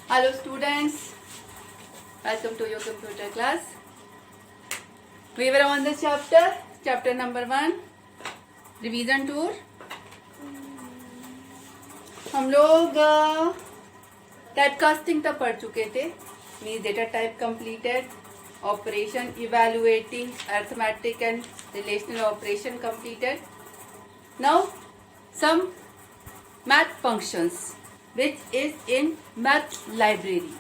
Hello students, welcome to your computer class. We were on the chapter number 1, revision tour. हम लोग typecasting तक पढ़ चुके थे. Means data type completed, operation evaluating arithmetic and relational operation completed. Now some math functions which is in math library.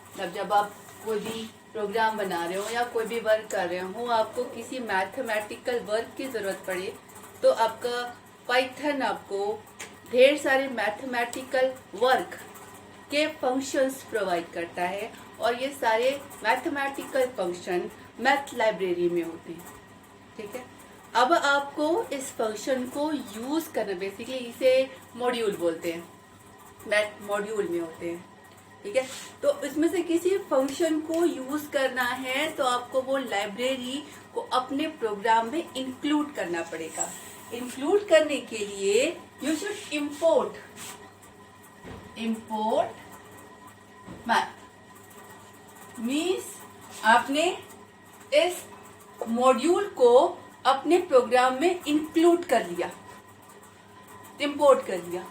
मतलब जब आप कोई भी प्रोग्राम बना रहे हो या कोई भी वर्क कर रहे हो, आपको किसी मैथमेटिकल वर्क की जरूरत पड़े तो आपका पाइथन आपको ढेर सारे मैथमेटिकल वर्क के फंक्शंस प्रोवाइड करता है और ये सारे मैथमेटिकल फंक्शन मैथ लाइब्रेरी में होते हैं. ठीक है, अब आपको इस फंक्शन को यूज करना, बेसिकली इसे मॉड्यूल बोलते हैं, मैथ मॉड्यूल में होते हैं. ठीक है, तो इसमें से किसी फंक्शन को यूज करना है तो आपको वो लाइब्रेरी को अपने प्रोग्राम में इंक्लूड करना पड़ेगा. इंक्लूड करने के लिए you should import math. Means आपने इस मॉड्यूल को अपने प्रोग्राम में इंक्लूड कर लिया, इंपोर्ट कर लिया.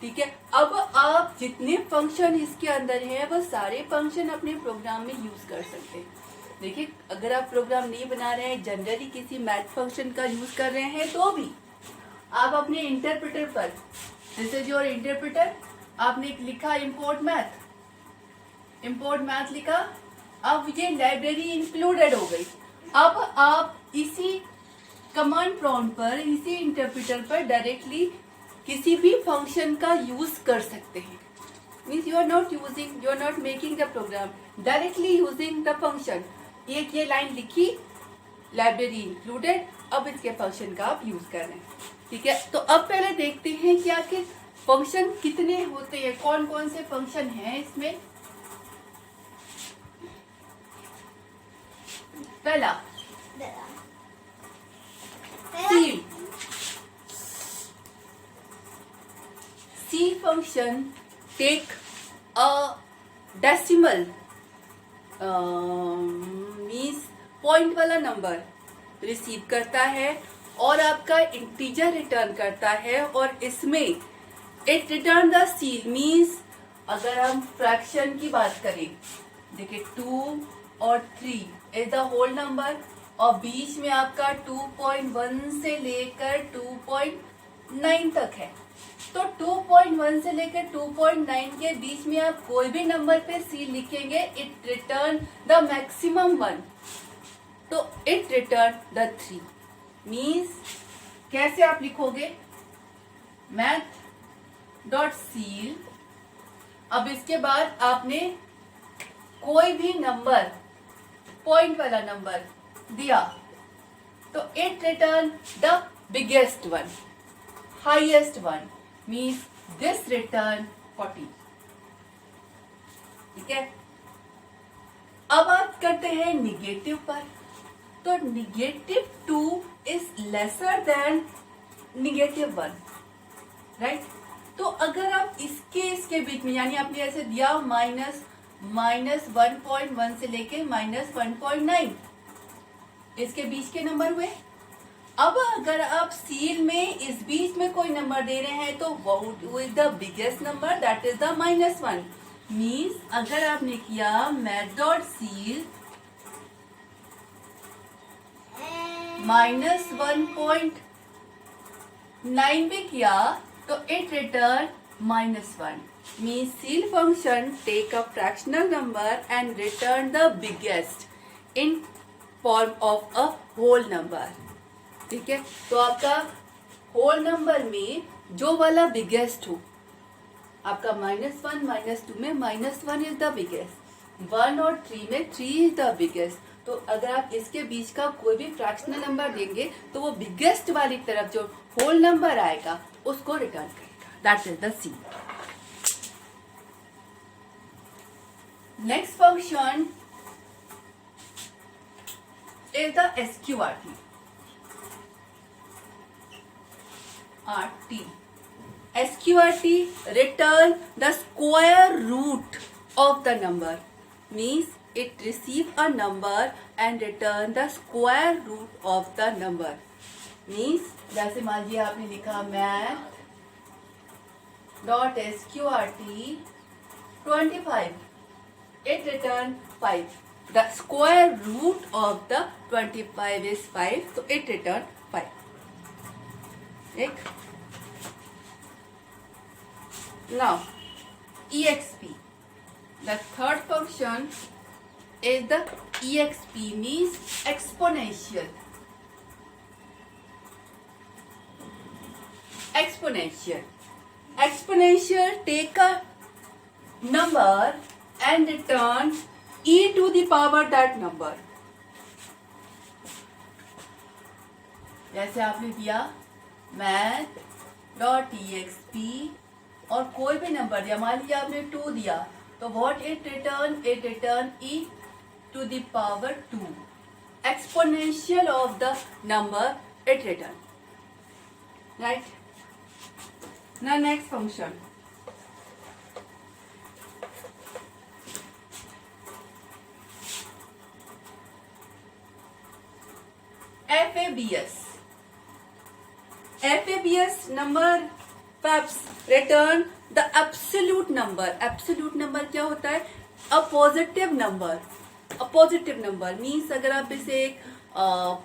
ठीक है, अब आप जितने फंक्शन इसके अंदर हैं वो सारे फंक्शन अपने प्रोग्राम में यूज कर सकते हैं. देखिए, अगर आप प्रोग्राम नहीं बना रहे हैं, जनरली किसी मैथ फंक्शन का यूज कर रहे हैं, तो भी आप अपने इंटरप्रेटर पर, दिस इज योर इंटरप्रेटर, आपने लिखा इंपोर्ट मैथ लिखा. अब ये लाइब्रेरी इंक्लूडेड हो गई. अब आप इसी कमांड प्रॉम्प्ट पर, इसी इंटरप्रेटर पर डायरेक्टली किसी भी फंक्शन का यूज कर सकते हैं. Means you are not making the program, directly using the function. एक ये लाइन लिखी, लाइब्रेरी इंक्लूडेड, अब इसके फंक्शन का आप यूज कर रहे हैं. ठीक है, तो अब पहले देखते हैं कि आखिर फंक्शन कितने होते हैं, कौन कौन से फंक्शन हैं इसमें. पहला C function take a decimal means point वाला नंबर रिसीव करता है और आपका इंटीजर रिटर्न करता है. और इसमें it return the seal. Means अगर हम फ्रैक्शन की बात करें, देखिए 2 और 3 इज द होल नंबर और बीच में आपका 2.1 से लेकर 2.9 तक है. तो 2.1 से लेकर 2.9 के बीच में आप कोई भी नंबर पे सी लिखेंगे, इट रिटर्न द मैक्सिमम 1. तो इट रिटर्न द 3. मीन्स कैसे आप लिखोगे, मैथ डॉट सील. अब इसके बाद आपने कोई भी नंबर, पॉइंट वाला नंबर दिया तो it return the biggest one, highest one. Means this return 40. ठीक है, अब बात करते हैं निगेटिव पर. तो -2 इज लेसर देन -1, राइट. तो अगर आप इसके बीच में, यानी आपने ऐसे दिया -1.1 से लेके -1.9, इसके बीच के नंबर हुए. अब अगर आप सील में इस बीच में कोई नंबर दे रहे हैं तो वो is the biggest number, that is the -1. Means अगर आपने किया मैथ डॉट सील -1.9 भी किया तो it return -1. Means ceil function take a fractional number and return the biggest in form of a whole number. ठीक है, तो आपका होल नंबर में जो वाला बिगेस्ट हो, आपका -1 -2 में -1 इज द बिगेस्ट, 1 और 3 में 3 इज द बिगेस्ट. तो अगर आप इसके बीच का कोई भी फ्रैक्शनल नंबर देंगे तो वो बिगेस्ट वाली तरफ जो होल नंबर आएगा उसको रिटर्न करेगा. That is the C. Next function is the SQRT. SQRT return the square root of the number means it receive a number and return the square root of the number means जैसे मान लीजिए आपने लिखा math dot sqrt 25, it returned 5. The square root of the 25 is 5, so it returned 5. Now exp, the third function is the exp means exponential. Exponential take a number and return e to the power that number. जैसे आपने दिया math.exp और कोई भी number दिया, मान लीजिए आपने 2 दिया, तो what it return e to the power 2. Exponential of the number it return. Right? Now next function. FABS number perhaps return the absolute number. Absolute number क्या होता है? A positive number. A positive number means अगर आप इसे एक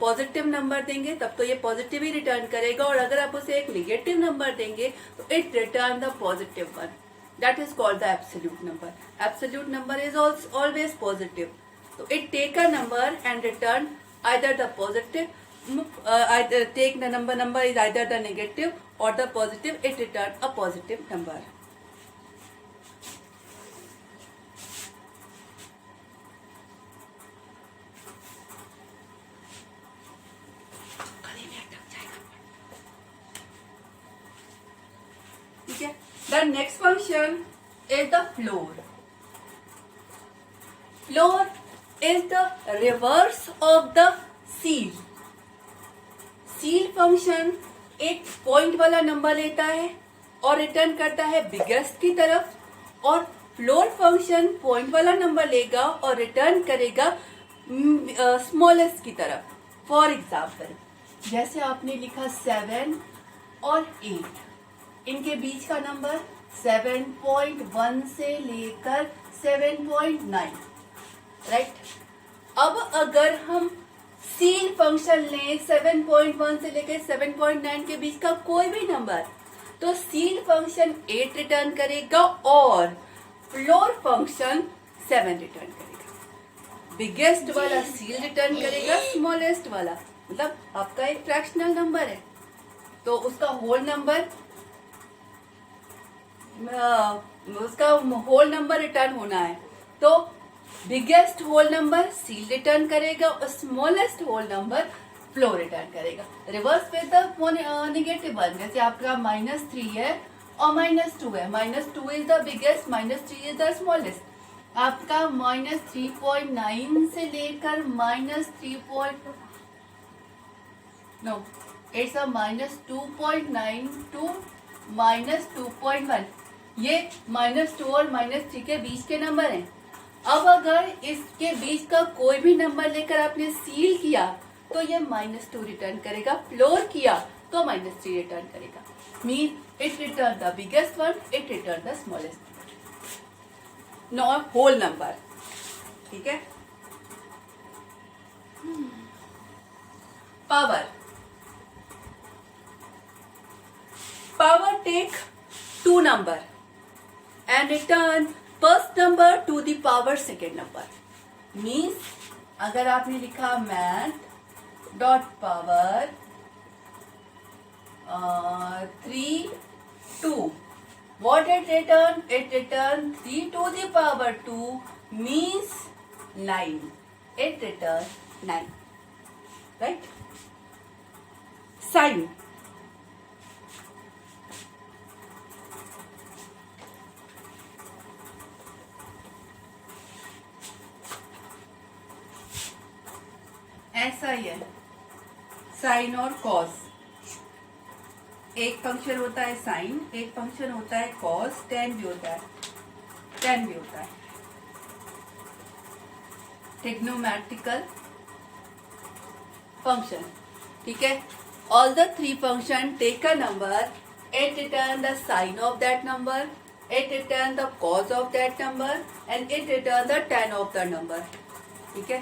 positive number देंगे तब तो ये पॉजिटिव ही रिटर्न करेगा, और अगर आप उसे एक नेगेटिव नंबर देंगे तो it return the positive one. That is called the absolute number. Absolute number is always positive. So it take a number and return either the positive, either take the number is either the negative or the positive, it return a positive number. Okay. The next function is the floor. Floor is the reverse of the seal. Seal function एक point वाला number लेता है और return करता है biggest की तरफ, और फ्लोर फंक्शन पॉइंट वाला नंबर लेगा और रिटर्न करेगा स्मॉलेस्ट की तरफ. फॉर एग्जाम्पल जैसे आपने लिखा 7 और 8, इनके बीच का नंबर 7.1 से लेकर 7.9. राइट. अब अगर हम सील फंक्शन लें 7.1 से लेकर 7.9 के बीच का कोई भी नंबर, तो सील फंक्शन 8 रिटर्न करेगा और फ्लोर फंक्शन 7 रिटर्न करेगा. बिगेस्ट वाला सील रिटर्न करेगा, स्मॉलेस्ट वाला मतलब आपका एक फ्रैक्शनल नंबर है तो उसका होल नंबर रिटर्न होना है, तो biggest whole number ceil return करेगा और smallest whole number floor return करेगा. Reverse with the negative one, जैसे आपका -3 है और -2 है. -2 is the biggest, -3 is the smallest. आपका -3.9 से लेकर इट्स अ -2.9 टू -2.1. ये -2 और -3 के बीच के नंबर हैं. अब अगर इसके बीच का कोई भी नंबर लेकर आपने सील किया तो ये -2 रिटर्न करेगा, फ्लोर किया तो -3 रिटर्न करेगा. Mean it return the biggest one, it return the smallest, not whole number. ठीक है. Power take 2 number and return first number to the power second number. Means अगर आपने लिखा math dot power 3 2, what it return? It return 3 to the power 2 means 9. It return 9. Right? Sign. ऐसा ही है sign और cos. एक function होता है sign, एक फंक्शन होता है कॉस, tan भी होता है. Trigonometrical function. ठीक है. All the three function take a number, it return the sign of that number, it return the cos of that number, and it return the tan of the number. ठीक है.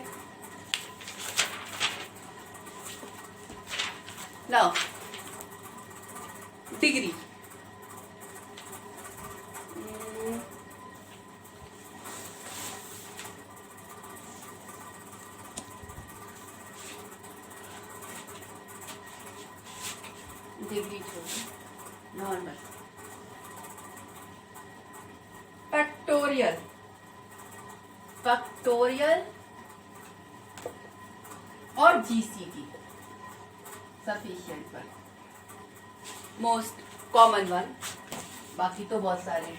Now degree. Degree छोड़ो, normal. Factorial. Factorial और GCD sufficient one, most common one, बाकी तो बहुत सारे.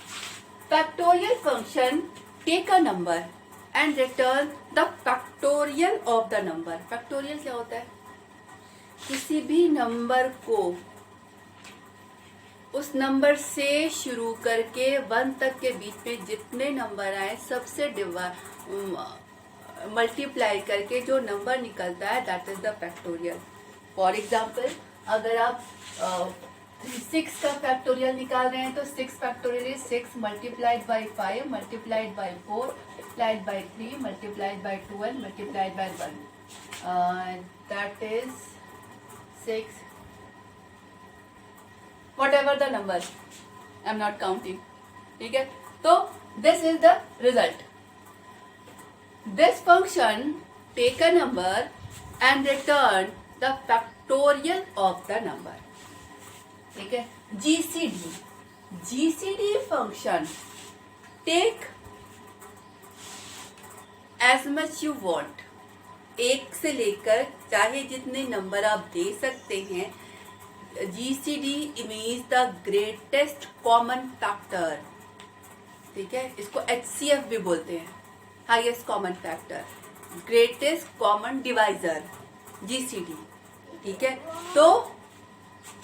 Factorial function take a number and return the factorial of the number. Factorial क्या होता है? किसी भी नंबर को उस नंबर से शुरू करके 1 तक के बीच में जितने नंबर आए सबसे मल्टीप्लाई करके जो नंबर निकलता है that is the factorial. For example, अगर आप 6 का फैक्टोरियल निकाल रहे हैं तो 6 factorial is 6 multiplied by 5 multiplied by 4 multiplied by 3 multiplied by 2 and multiplied by 1. That is 6, whatever the number, I'm not counting. ठीक है. तो this is the result. This function take a number and return the factorial of the number. ठीक है. GCD function take as much you want. 1 से लेकर चाहे जितने number आप दे सकते हैं. GCD means the greatest common factor. ठीक है. इसको HCF भी बोलते हैं, highest common factor, greatest common divisor, GCD. ठीक है. तो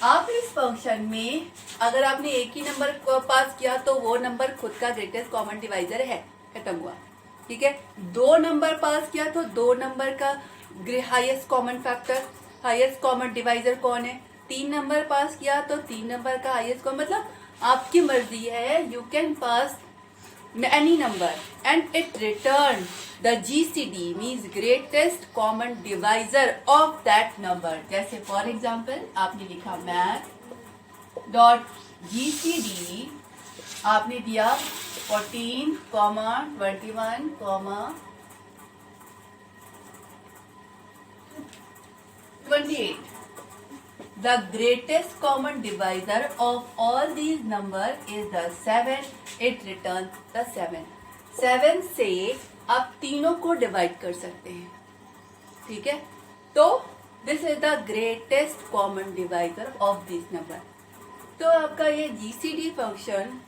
आप इस फंक्शन में अगर आपने एक ही नंबर को पास किया तो वो नंबर खुद का ग्रेटेस्ट कॉमन डिवाइजर है, खत्म हुआ. ठीक है. 2 नंबर पास किया तो 2 नंबर का highest common factor, highest common divisor कौन है? 3 नंबर पास किया तो 3 नंबर का हाईएस्ट कॉमन, मतलब आपकी मर्जी है. You can pass any number and it return the GCD means greatest common divisor of that number. जैसे फॉर एग्जाम्पल आपने लिखा मैथ डॉट GCD, आपने दिया 14, 21, 28. The greatest common divisor of all these numbers is the 7. It returns the 7. 7 से आप तीनों को divide कर सकते हैं. ठीक है. तो this is the greatest common divisor of this number. तो आपका ये GCD function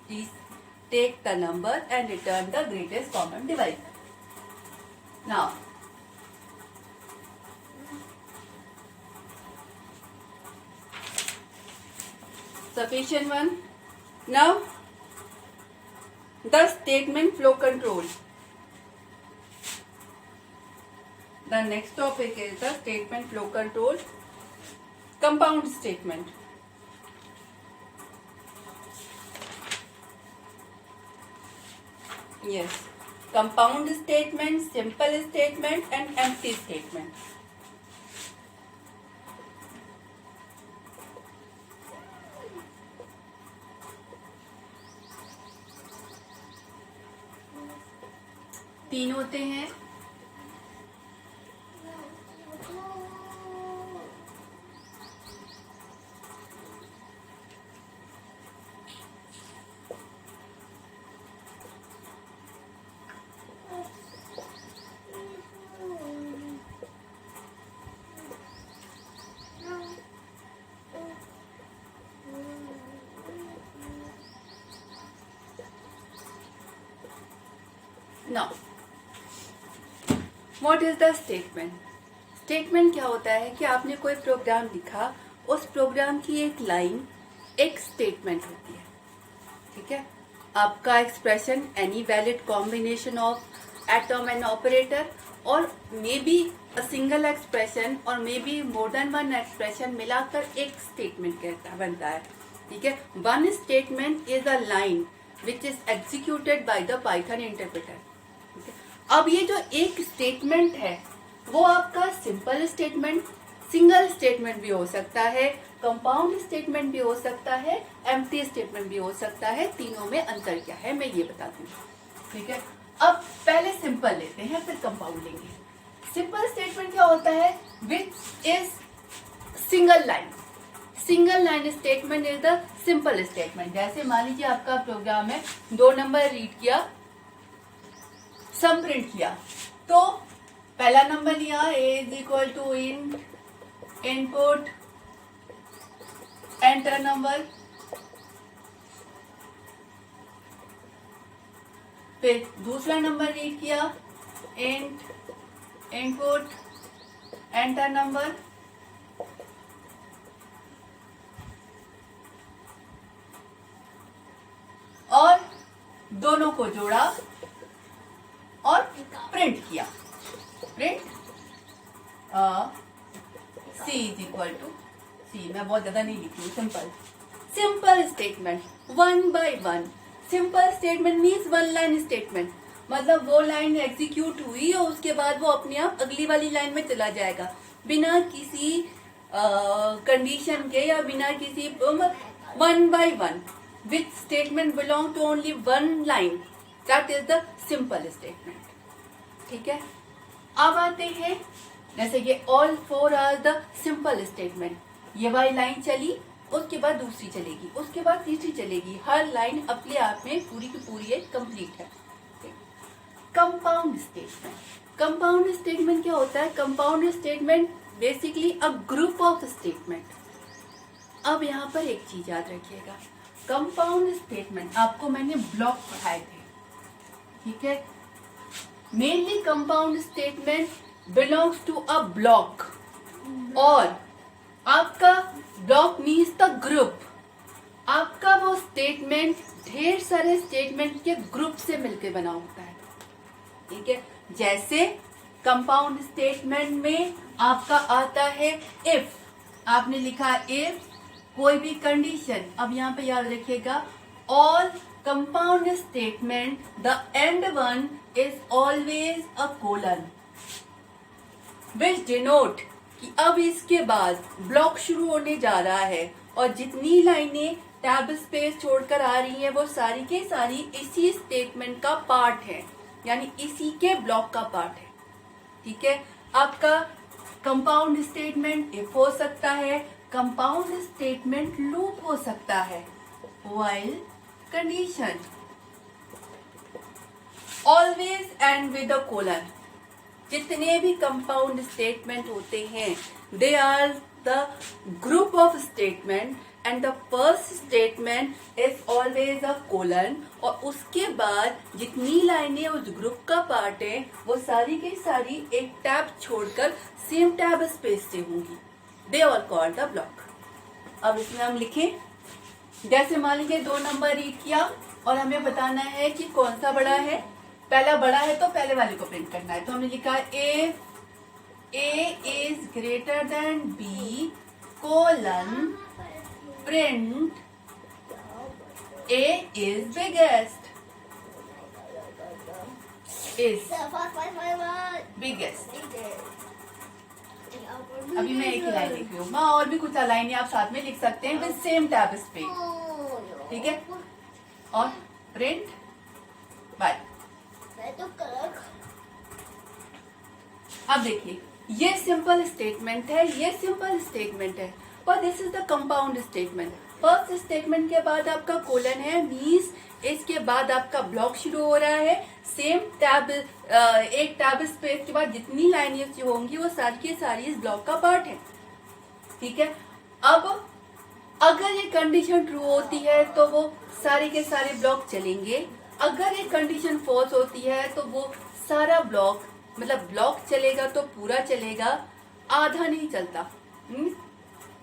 take the number and return the greatest common divisor. Now sufficient one. Now the statement flow control. The next topic is the statement flow control. Compound statement. Yes, compound statement, simple statement and empty statement. तीन होते हैं. Now what is the statement. Statement क्या होता है कि आपने कोई programme लिखा, उस प्रोग्राम की एक लाइन एक स्टेटमेंट होती है. ठीक है. आपका expression any valid combination of atom and operator, और may be a single expression और may be more than one expression मिलाकर एक स्टेटमेंट कहता बनता है। ठीक है, one statement is a line which is executed by the Python interpreter. ठीक है, अब ये जो एक स्टेटमेंट है वो आपका सिंपल स्टेटमेंट, सिंगल स्टेटमेंट भी हो सकता है, कंपाउंड स्टेटमेंट भी हो सकता है, एम्प्टी स्टेटमेंट भी हो सकता है। तीनों में अंतर क्या है मैं ये बताती हूँ। ठीक है, अब पहले सिंपल लेते हैं फिर कंपाउंड लेंगे। सिंपल स्टेटमेंट क्या होता है? Which is single line. Single line statement is the simple statement. जैसे मान लीजिए आपका प्रोग्राम है, 2 नंबर रीड किया, सम प्रिंट किया, तो पहला नंबर लिया a is equal to input enter number, फिर दूसरा नंबर रीड किया इनपुट एंटर नंबर, और दोनों को जोड़ा और प्रिंट किया। Print c is equal to c. मैं बहुत ज्यादा नहीं लिखी हूँ, simple statement, 1 by 1। Simple statement means 1 line statement, मतलब वो लाइन एग्जीक्यूट हुई और उसके बाद वो अपने आप अगली वाली लाइन में चला जाएगा बिना किसी कंडीशन के या बिना किसी 1 by 1 which statement belong to only one line, that is the simple statement। ठीक है, अब आते हैं जैसे ये all 4 are the simple statement। ये वाली लाइन चली, उसके बाद दूसरी चलेगी, उसके बाद तीसरी चलेगी, हर लाइन अपने आप में पूरी की पूरी एक कंप्लीट है। Compound statement. कंपाउंड स्टेटमेंट क्या होता है? Compound statement basically a group of statement. अब यहाँ पर एक चीज याद रखिएगा, कंपाउंड स्टेटमेंट आपको मैंने ब्लॉक पढ़ाए थे। ठीक है, mainly compound statement belongs to a block, और आपका ब्लॉक मीन्स द ग्रुप। आपका वो स्टेटमेंट ढेर सारे स्टेटमेंट के ग्रुप से मिलकर बना होता है। ठीक है, जैसे कंपाउंड स्टेटमेंट में आपका आता है इफ, आपने लिखा इफ कोई भी कंडीशन। अब यहाँ पे याद रखिएगा, all compound statement the end one is always a colon, which denote कि अब इसके बाद ब्लॉक शुरू होने जा रहा है और जितनी लाइनें टैब स्पेस छोड़कर आ रही हैं वो सारी के सारी इसी स्टेटमेंट का पार्ट है, यानी इसी के ब्लॉक का पार्ट है। ठीक है, आपका कंपाउंड स्टेटमेंट इफ हो सकता है, कंपाउंड स्टेटमेंट लूप हो सकता है, while condition always end with a colon. जितने भी कंपाउंड स्टेटमेंट होते हैं they are the group of statement and the first statement is always a colon, और उसके बाद जितनी लाइनें उस ग्रुप का पार्ट है वो सारी की सारी एक टैब छोड़कर सेम टैब स्पेस से होंगी। They are called the block. अब इसमें हम लिखें, जैसे मान लीजिए 2 नंबर रीड किया और हमें बताना है कि कौन सा बड़ा है। पहला बड़ा है तो पहले वाले को प्रिंट करना है, तो हमने लिखा if a is greater than b colon print a is biggest, is biggest। अभी मैं एक ही लाइन लिख रही हूँ, मैं और भी कुछ लाइनें आप साथ में लिख सकते हैं विद सेम टैब स्पेस। ठीक है, और प्रिंट बाय। अब देखिए ये सिंपल स्टेटमेंट है, ये सिंपल स्टेटमेंट है, पर this is the compound statement. First statement के बाद आपका कोलन है, मीन्स इसके बाद आपका ब्लॉक शुरू हो रहा है। सेम टैब, एक टैब स्पेस के बाद जितनी लाइनें होंगी वो सारी की सारी इस ब्लॉक का पार्ट है। ठीक है, अब अगर ये कंडीशन ट्रू होती है तो वो सारे के सारे ब्लॉक चलेंगे, अगर ये कंडीशन फॉल्स होती है तो वो सारा ब्लॉक, मतलब ब्लॉक चलेगा तो पूरा चलेगा, आधा नहीं चलता।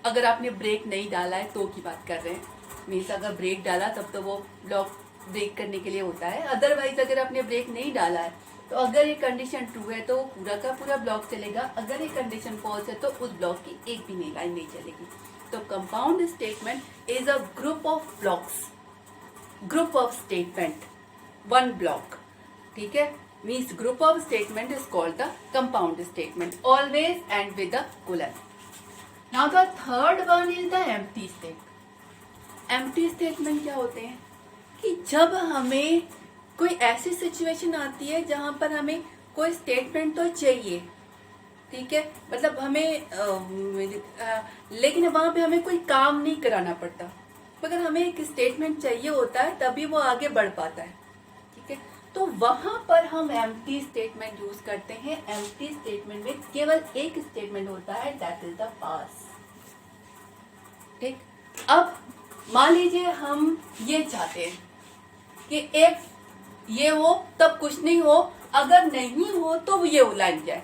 अगर आपने ब्रेक नहीं डाला है तो की बात कर रहे हैं, मीन्स अगर ब्रेक डाला तब तो वो ब्लॉक ब्रेक करने के लिए होता है, अदरवाइज अगर आपने ब्रेक नहीं डाला है तो अगर ये कंडीशन ट्रू है तो पूरा का पूरा ब्लॉक चलेगा, अगर ये कंडीशन फॉल्स है तो उस ब्लॉक की एक भी नहीं लाइन नहीं चलेगी। तो compound statement is a group of blocks, group of statement, one block, ठीक है। Means group of statement is called the compound statement, always end with the colon. Now the third one is the empty statement. Empty statement क्या होते हैं कि जब हमें कोई ऐसी सिचुएशन आती है जहां पर हमें कोई स्टेटमेंट तो चाहिए, ठीक है, मतलब हमें लेकिन वहां पे हमें कोई काम नहीं कराना पड़ता, मगर हमें एक स्टेटमेंट चाहिए होता है तभी वो आगे बढ़ पाता है, ठीक है। तो वहां पर हम एम्प्टी स्टेटमेंट यूज करते हैं। एम्प्टी स्टेटमेंट में केवल एक स्टेटमेंट होता है, दैट इज द पास, ठीक। अब मान लीजिए हम ये चाहते हैं कि इफ ये हो तब कुछ नहीं हो, अगर नहीं हो तो ये लाइन जाए।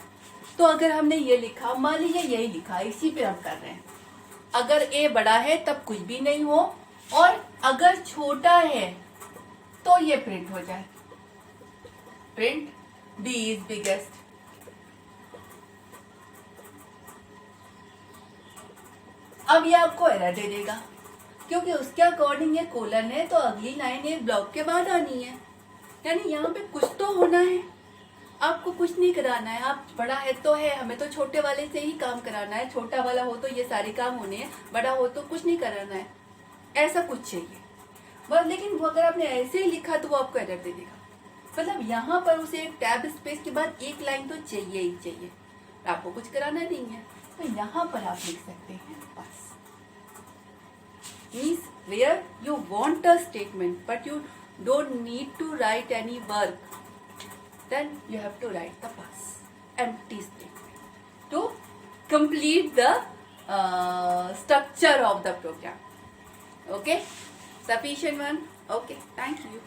तो अगर हमने ये लिखा, मान लीजिए यही लिखा, इसी पे हम कर रहे हैं, अगर ए बड़ा है तब कुछ भी नहीं हो, और अगर छोटा है तो ये प्रिंट हो जाए, प्रिंट बी इज बिगेस्ट। अब ये आपको एरर दे देगा क्योंकि उसके अकॉर्डिंग ये कोलन है, तो अगली लाइन एक ब्लॉक के बाद आनी है, यानी यहाँ पे कुछ तो होना है। आपको कुछ नहीं कराना है, आप बड़ा है तो है, हमें तो छोटे वाले से ही काम कराना है, छोटा वाला हो तो ये सारे काम होने हैं, बड़ा हो तो कुछ नहीं कराना है, ऐसा कुछ चाहिए बस। लेकिन अगर आपने ऐसे ही लिखा तो वो आपको एरर दे देगा, मतलब यहाँ पर उसे एक टैब स्पेस के बाद एक लाइन तो चाहिए ही चाहिए, आपको कुछ कराना नहीं है, तो यहाँ पर आप लिख सकते हैं बस। Means where you want a statement but you don't need to write any work, then you have to write the pass, empty statement, to complete the structure of the program. Okay, sufficient one. Okay, thank you.